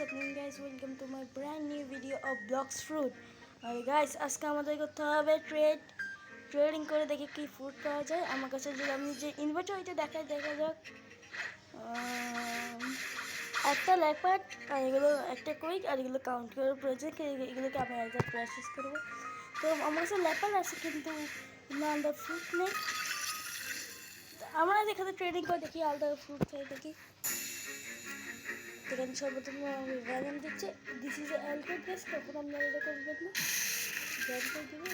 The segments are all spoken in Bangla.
happening guys, welcome to my brand new video of Blocks Fruit. Guys, আজকে আমাদের করতে হবে ট্রেডিং করে দেখি কি ফ্রুট পাওয়া যায়। আমার কাছে যদি আমি যে ইনভার্টার হইতে দেখা যাক একটা ল্যাপার্ট আর এগুলো একটা কুইক আর এগুলো কাউন্ট করার প্রয়োজন, এগুলোকে আমি একবার প্রসেস করবো। তো আমার কাছে ল্যাপার্ট আছে কিন্তু আলাদা ফ্রুট নেই। আমরা যেখানে ট্রেডিং করে দেখি আলাদা ফ্রুট চাই দেখি। এখানে সর্বপ্রথম আমি ভ্যালম দিচ্ছি, this is L code base, তখন আপনারা এটা করবেন না, ব্যান করে দেবে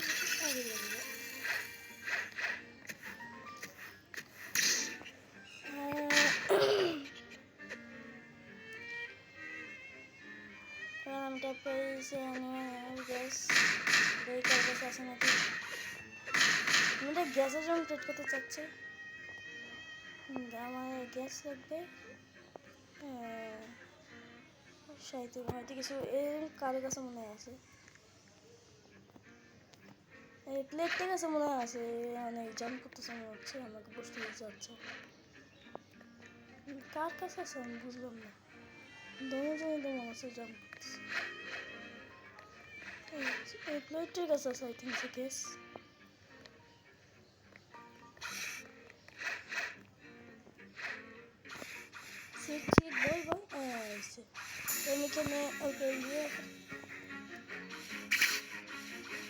আগে লাগবে। আমি ট্যাপ করে দিয়েছি গ্যাস, এই কার কাছে আসে নাকি আমাদের গ্যাসের জন্য ট্রেড করতে চাচ্ছে। আমার গ্যাস লাগবে সাহিত্য হয়তো কিছু এর কারো কাছে মনে হয় আছে, এই প্লেটটা কাছে মনে হয় আছে, অনেক জাম্প করতেছে মনে হচ্ছে, আমাকে বসতে যাচ্ছে। কার কাছে আছে আমি বুঝলাম না, দুজনে তো মনে হচ্ছে জাম্প করতেছে। এই প্লেটটার কাছে আছে আই থিঙ্ক সে গ্যাস।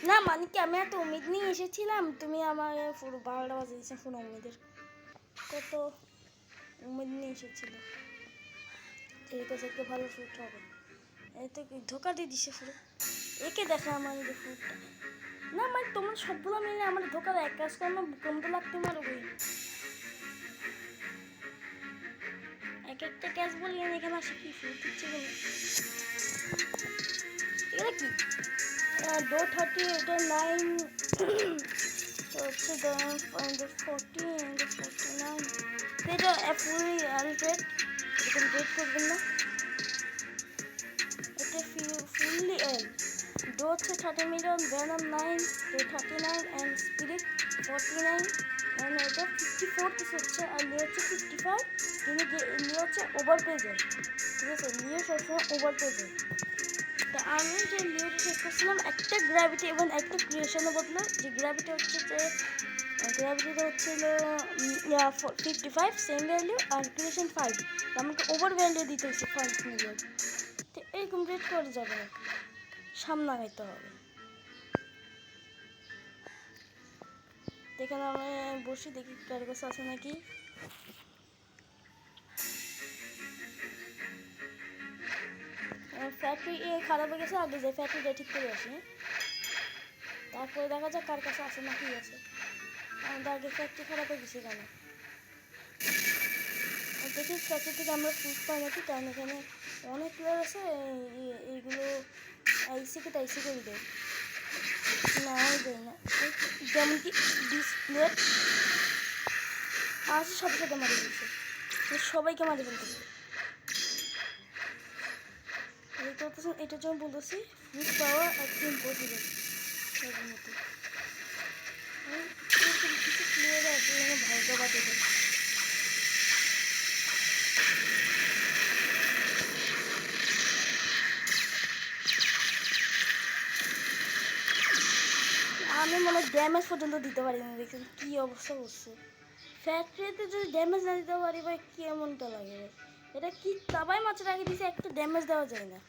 না মানে কি আমি এত উম্মিদ নিয়ে এসেছিলাম, তুমি আমার পুরো 12টা বাজে দিয়েছে ফোন। উম্মিদের কত উম্মিদ নিয়ে এসেছিল, ঠিক আছে একটা ভালো ফ্রুট হবে। এই তো ধোকা দিয়ে দিছে পুরো, একে দেখা আমার যে ফ্রুটটা না মানে তোমার সবগুলো মিলে আমার ধোকা দেয়। এক কাজ করে আমার কমতে লাগতে মারবই, এক একটা ক্যাশ বলি এখানে আসে কি ফ্রুট দিচ্ছে বলে। এটা কি ডো 30, এটা 9 তো হচ্ছে 49, এটা ফুলি আলট্রেড, এরকম ডেট করবেন না, এটা ফুললি এল। ডো হচ্ছে 30 million, venom 9, Dow 39 and spirit 49 and এটা 54 কিছু হচ্ছে, আর লিও হচ্ছে 55। কিন্তু লিও হচ্ছে ওভার পেজের, ঠিক আছে, লিও সবসময় ওভার পেজের। তো আমি যে লিওটা চেক করছিলাম একটা গ্র্যাভিটি এবং একটা ক্রিয়েশনের বদলে, যে গ্র্যাভিটি হচ্ছে যে গ্র্যাভিটিটা হচ্ছিল 55 সেম ভ্যালু, আর ক্রিয়েশন 5, আমাকে ওভার ভ্যালু দিতে হচ্ছে 5 মিলিয়ন। তো এরকম রেট করে যাবে না, সামনে আগাইতে হবে। দেখেন আমি বসি দেখি কার কাছে আছে নাকি। ফ্যাক্টরি খারাপ হয়ে গেছে, আগে যে ফ্যাক্টরিটা ঠিক করে আসি, তারপরে দেখা যাক কার কাছে আছে নাকি আছে। আমাদের আগে ফ্যাক্টরি খারাপ হয়ে গেছে কেন দেখি, ফ্যাক্টরি থেকে আমরা ফ্রুট পাই নাকি, কারণ এখানে অনেক প্লেয়ার আছে, এইগুলো আইসি করে দেয় না, আমি দেয় না। যেমন কি ডিসপ্লে আসে সাথে সাথে মারি দিচ্ছে, সবাইকে মারি ফেলতেছে। এটার জন্য বলতেছি ফ্রুট পাওয়া একদম ইম্পসিবল এর মতো। কিছু প্লেয়ার আছে ভাগ্য বাদে দেয়। আমি মনে হয় ড্যামেজ পর্যন্ত দিতে পারি না, দেখছেন কী অবস্থা করছে। ফ্যাক্টরিতে যদি ড্যামেজ না দিতে পারি ভাই কেমনটা লাগে ভাই, এটা কি তাবাই মাছের আগে দিয়েছে, একটা ড্যামেজ দেওয়া যায় না।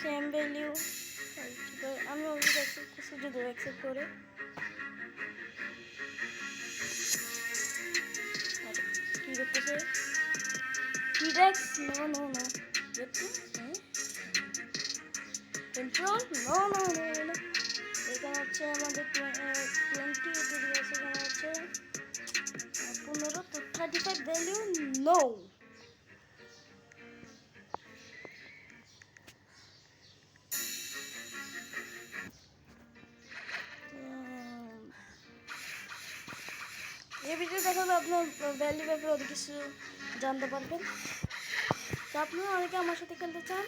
সেম ভ্যালিউ আমি অলরেডি অ্যাকসেপ্ট করছি, যদি অ্যাকসেপ্ট করে কী করতেছে কিডেক্স, no no no control, no no no no. এখানে হচ্ছে আমাদের 20 এখানে হচ্ছে 15, তো 35 ভ্যালিউ নো। এই ভিডিও দেখালে আপনার ভ্যালু ব্যাপারে অনেক কিছু জানতে পারবেন। তো আপনারা অনেকে আমার সাথে খেলতে চান,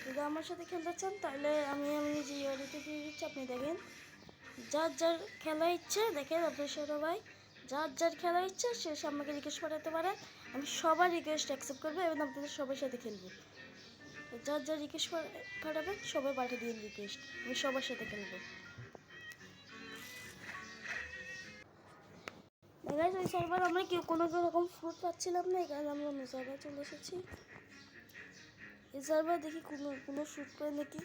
যদি আমার সাথে খেলতে চান তাহলে আমি যে ইউআইডিতে দিয়ে দিচ্ছি আপনি দেখেন। যার যার খেলা ইচ্ছে দেখেন আপনার সবাই যার যার খেলা ইচ্ছে সে আমাকে রিকোয়েস্ট পাঠাতে পারেন, আমি সবার রিকোয়েস্ট অ্যাকসেপ্ট করবো এবং আপনাদের সবার সাথে খেলবো। যার যার রিকোয়েস্ট পাঠাবেন সবাই পাঠিয়ে দিন রিকোয়েস্ট, আমি সবার সাথে খেলবো। গাইস ওই সার্ভার আমরা কেউ কোনো রকম ফ্রুট পাচ্ছিলাম না, এই কারণে আমরা অন্য সার্ভার চলে এসেছি। এই সার্ভার দেখি কোনো ফ্রুট পাই নাকি।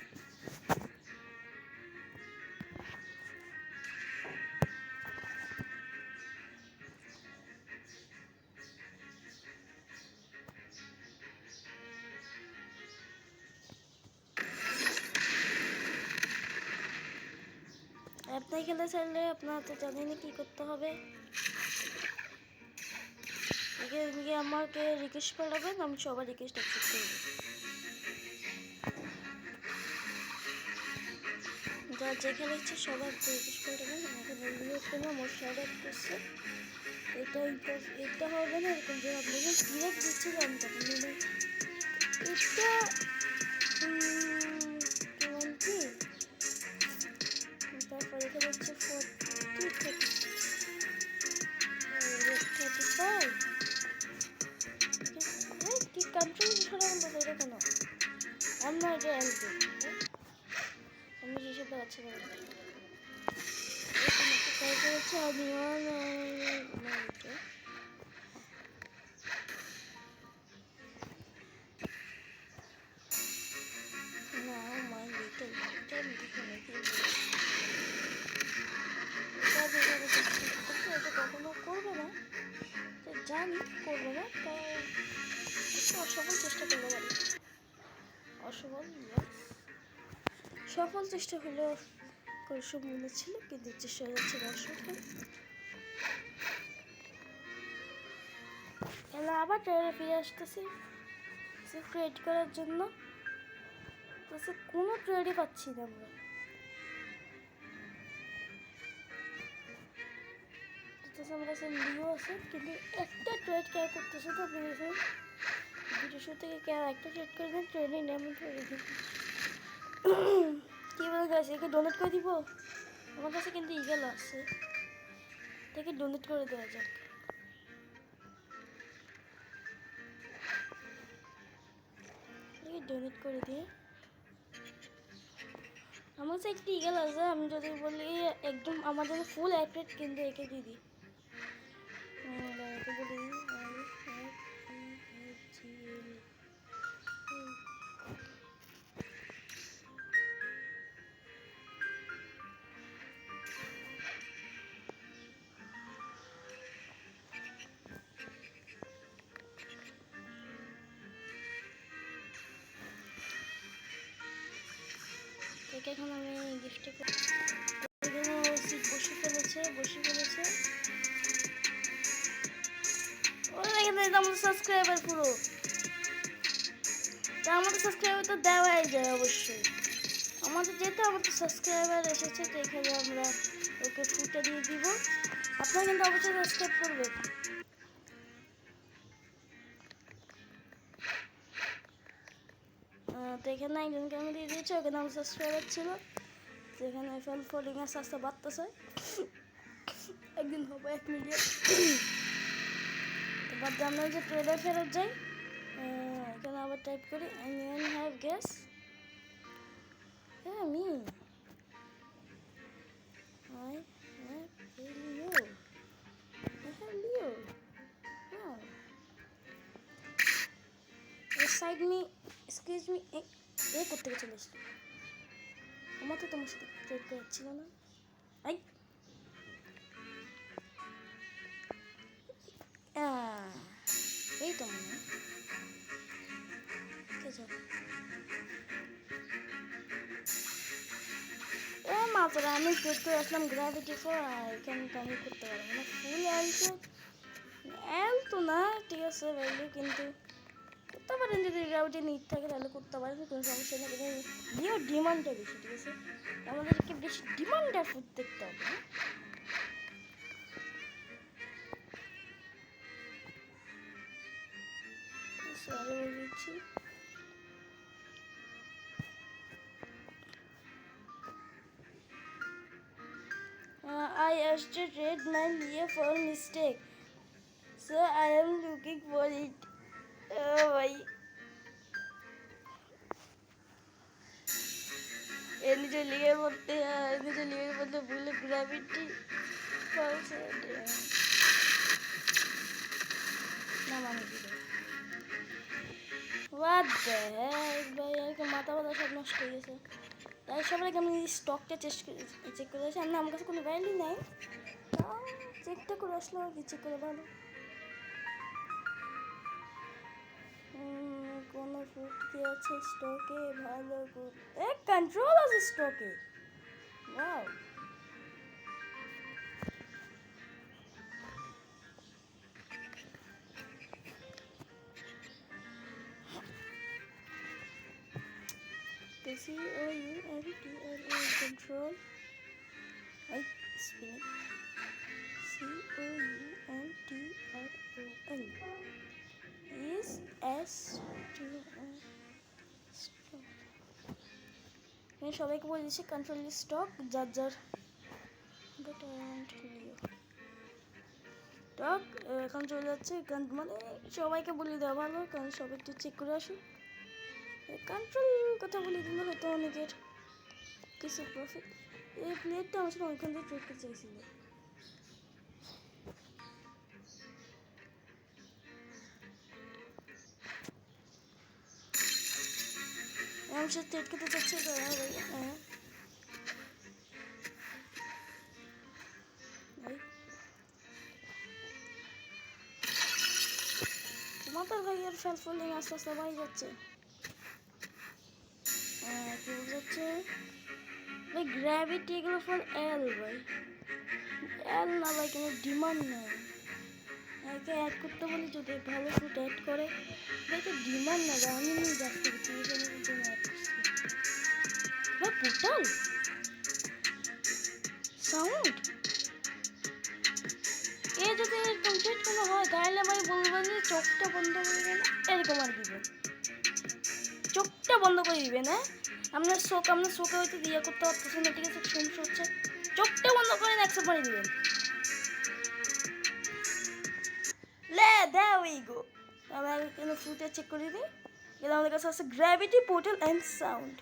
আপনি খেলে চাইলে আপনার তো জানেনই কী করতে হবে। আমাকে রিকোয়েস্ট পাঠাবেন, আমি সবার রিকোয়েস্ট অ্যাকসেপ্ট করবো। যার যে খেলা ইচ্ছে সবার রিকোয়েস্ট পাঠাবেন। এখন এগুলো আমার সারা করছে এটা হবে না এরকম যে আপনি ডিরেক্ট দিচ্ছিলেন তখন এটা কি তারপর এখানে হচ্ছে 35 কি কান্ট্রি সরান বলে এটা কেন আমরা এটা এলপি আমি হিসেবে আছে তারপর হচ্ছে আমি কখনো করবে না, জানি করবে না, তাই অসফল চেষ্টা করতে পারি। সফল চেষ্টা হলেও কৌশল মনে ছিল, কিন্তু চেষ্টা যাচ্ছে অসফল। এলা আবার ট্রেনে ফিরে আসতেছি ট্রেড করার জন্য, কোনো ট্রেডই পাচ্ছি না আমরা। আমার কাছে লিও আছে কিন্তু একটা ট্রেড কেয়ার করতেছে তো আপনি ভিডিও শো থেকে কেউ একটা ট্রেড করে দেন ট্রেনে নেমন করে দিন। কী বলে গেছে একে ডোনেট করে দিব, আমার কাছে কিন্তু ইগেল আছে, তাকে ডোনেট করে দেওয়া যাক। ডোনেট করে দিয়ে আমার কাছে একটি ইগেল আছে, আমি যদি বলি একদম আমাদের ফুল অ্যাক্রেট কিন্তু একে দিয়ে দিই। এখন আমি গিফটে বসে ফেলেছে আমাদের সাবস্ক্রাইবার পুরো তা আমাদের সাবস্ক্রাইবার তো দেওয়াই যায় অবশ্যই, আমাদের যেহেতু আমাদের সাবস্ক্রাইবার এসেছে তো এখানে আমরা ওকে ফুটে দিয়ে দিব। আপনারা কিন্তু অবশ্যই সাবস্ক্রাইব করবেন। তো এখানে একজনকে আমি দিয়ে দিয়েছি, ওখানে আমার সাবস্ক্রাইবার ছিল, তো এখানে ফলোইং আস্তে আস্তে বাড়তেছে, একদিন হবে 1 মিলিয়ন। তো বাদ আমরা যে ট্রেডার ফেরত যাই, এখানে আবার টাইপ করি anyone have guess me I have Leo wow side me excuse me এই করতে চলে এসেছি, আমার তো তোমার সাথে ট্রেড করা ছিল না। আই এই তো মনে মাত্র আমি ট্রেড করে আসলাম গ্র্যাভিটি 4, আর এখানে তো আমি করতে পারবো না ফুল এল তো না, ঠিক আছে ভ্যালু, কিন্তু করতে পারেন যদি গ্র্যাভিটি নিট থাকে তাহলে করতে পারেন, কোনো সমস্যা নেই। লিও ডিমান্ডটা বেশি, ঠিক আছে আমাদেরকে বেশি ডিমান্ডের ফুড দেখতে হবে। সরি বলছি I asked to trade my Leah for mistake. So I am looking for it. Oh भाई ये जो लिए बोलते हैं ये जो लिए बोलते बोले ग्रेविटी फॉल्स है ना माने दिले What the heck भाई यार के माथा वाला सब नष्ट हो गया তাই সবাই আমি স্টকটা চেক করে আসি আর আমার কাছে কোনো ভ্যালু নাই চেকটা করে আসলে কি চেক করে ভালো কোনো ফুড কি আছে স্টকে ভালো গুড কন্ট্রোল আছে স্টকে wow C-O-U-N-T-R-O control spin it C-O-U-N-T-R-O-L is S-T-O stock मैं সবাইকে বলে দিচ্ছি কন্ট্রোল স্টক যার বাট স্টক এখন চলে যাচ্ছে মানে সবাইকে বলে দেওয়া ভালো কারণ সবাই একটু চেক করে আসি কন্ট্রোল কথা বলে দিলে হয়তো অনেকের কিছু প্রফিট এই প্লেটটা আমার সাথে অনেকক্ষণ ধরে ট্রেড করতে চাইছিল আমার সাথে ট্রেড করতে চাচ্ছে তো তোমাদের ভাই আর ফেল ফলিং আস্তে আস্তে বাড়ি যাচ্ছে কি বোঝাচ্ছে ভাই গ্র্যাভিটি এগুলো ফর এল ভাই এল না ভাই কোনো ডিমান্ড নেই একে অ্যাড করতে বলি যদি ভালো ফুড অ্যাড করে ভাই তো ডিমান্ড না ভাই আমি নিয়ে যাচ্ছি এখানে কিন্তু অ্যাড করছি ভাই পোর্টাল সাউন্ড এ যদি কমপ্লিট কোনো হয় তাহলে ভাই বলবো যে চোখটা বন্ধ করে দেন এরকম আর দিবেন চোখটা বন্ধ করে দিবেন হ্যাঁ আপনার শোকে হয়তো দিয়ে করতে পারতেছেন না ঠিক আছে সমস্যা হচ্ছে চোখটা বন্ধ করে অ্যাকসেপ্ট করে দিবেন there we go আমরা এখানে ফুটে চেক করে দিই এটা আমাদের কাছে আছে গ্র্যাভিটি পোর্টাল অ্যান্ড সাউন্ড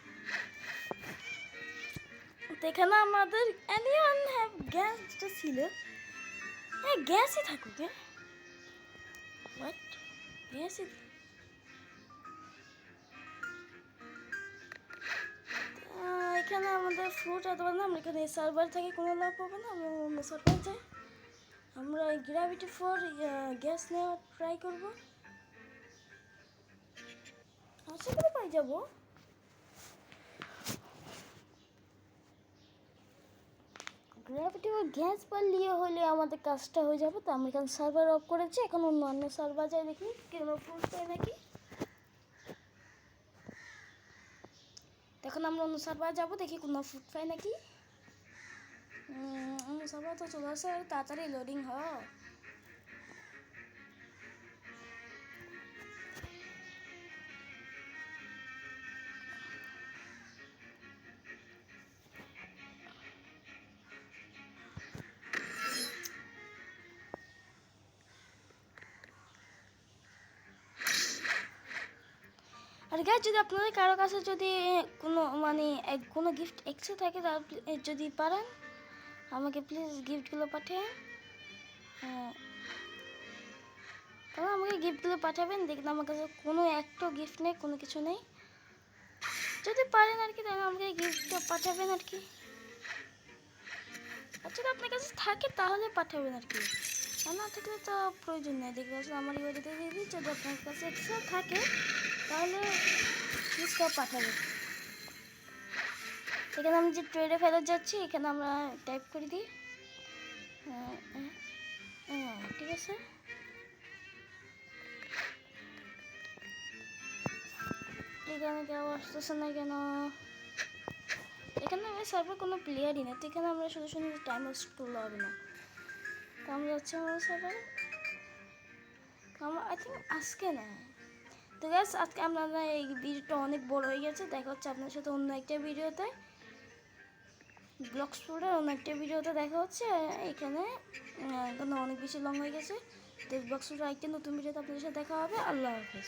তো এখানে আমাদের এনিওয়ান হ্যাভ গ্যাস যেটা ছিল হ্যাঁ গ্যাসই থাকুক হ্যাঁ হোয়াট গ্যাসই এখানে আমাদের ফ্রুট অথবা না আমরা এখানে সার্ভার থেকে কোনো লাভ পাবো না আমরা অন্য সার্ভার যাই আমরা গ্র্যাভিটি ফর গ্যাস নেওয়া ট্রাই করব আশা করে পাই যাব গ্র্যাভিটি ফর গ্যাস পারলিয়ে হলে আমাদের কাজটা হয়ে যাবে তো আমি এখানে সার্ভার অফ করেছি এখন অন্য সার্ভার যাই দেখি কোনো ফ্রুট পাই নাকি এখন আমরা অন্য সার্ভার যাবো দেখি কোনো ফ্রুট পাই নাকি অন্য সার্ভার তো চলে আসে তাড়াতাড়ি লোডিং হয় আর গাইস যদি আপনাদের কারো কাছে যদি কোনো মানে কোনো গিফট এক্সট্রা থাকে তাহলে যদি পারেন আমাকে প্লিজ গিফটগুলো পাঠিয়ে তাহলে আমাকে গিফটগুলো পাঠাবেন দেখবেন আমার কাছে কোনো একটা গিফট নেই কোনো কিছু নেই যদি পারেন আর কি তাহলে আমাকে গিফটটা পাঠাবেন আর কি আর যদি আপনার কাছে থাকে তাহলে পাঠাবেন আর কি আর না থাকলে তো প্রয়োজন নেই দেখবে আসলে আমার ইউআইডিতে দিয়ে দিই যদি আপনার কাছে এক্সট্রা থাকে তাহলে প্লিজ পাঠাবেন এখানে আমি যে ট্রেডে ফেরত যাচ্ছি এখানে আমরা টাইপ করে দিই ঠিক আছে এখানে কেউ আসতেছে না কেন এখানে আমি সার্ভার কোনো প্লেয়ারই না তো এখানে আমরা শুধু টাইম ওয়েস্ট করলে হবে না তো আমরা যাচ্ছি আমার সার্ভারে আমার আই থিঙ্ক আজকে না তো গাইস আজকে আপনারা এই ভিডিওটা অনেক বড় হয়ে গেছে দেখা হচ্ছে আপনার সাথে অন্য একটা ভিডিওতে ব্লগস ফুলের অন্য একটা ভিডিওতে দেখা হচ্ছে এখানে। এখন অনেক বেশি লং হয়ে গেছে। তো ব্লগস ফুলের একটা নতুন ভিডিওতে আপনাদের সাথে দেখা হবে। আল্লাহ হাফেজ।